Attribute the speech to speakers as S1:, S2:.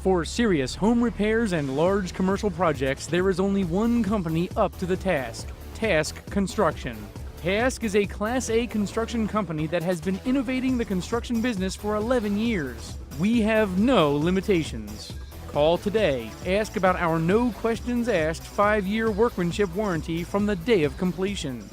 S1: For serious home repairs and large commercial projects, there is only one company up to the task: Task Construction. Task is a Class A construction company that has been innovating the construction business for 11 years. We have no limitations. Call today. Ask about our no questions asked 5-year workmanship warranty from the day of completion.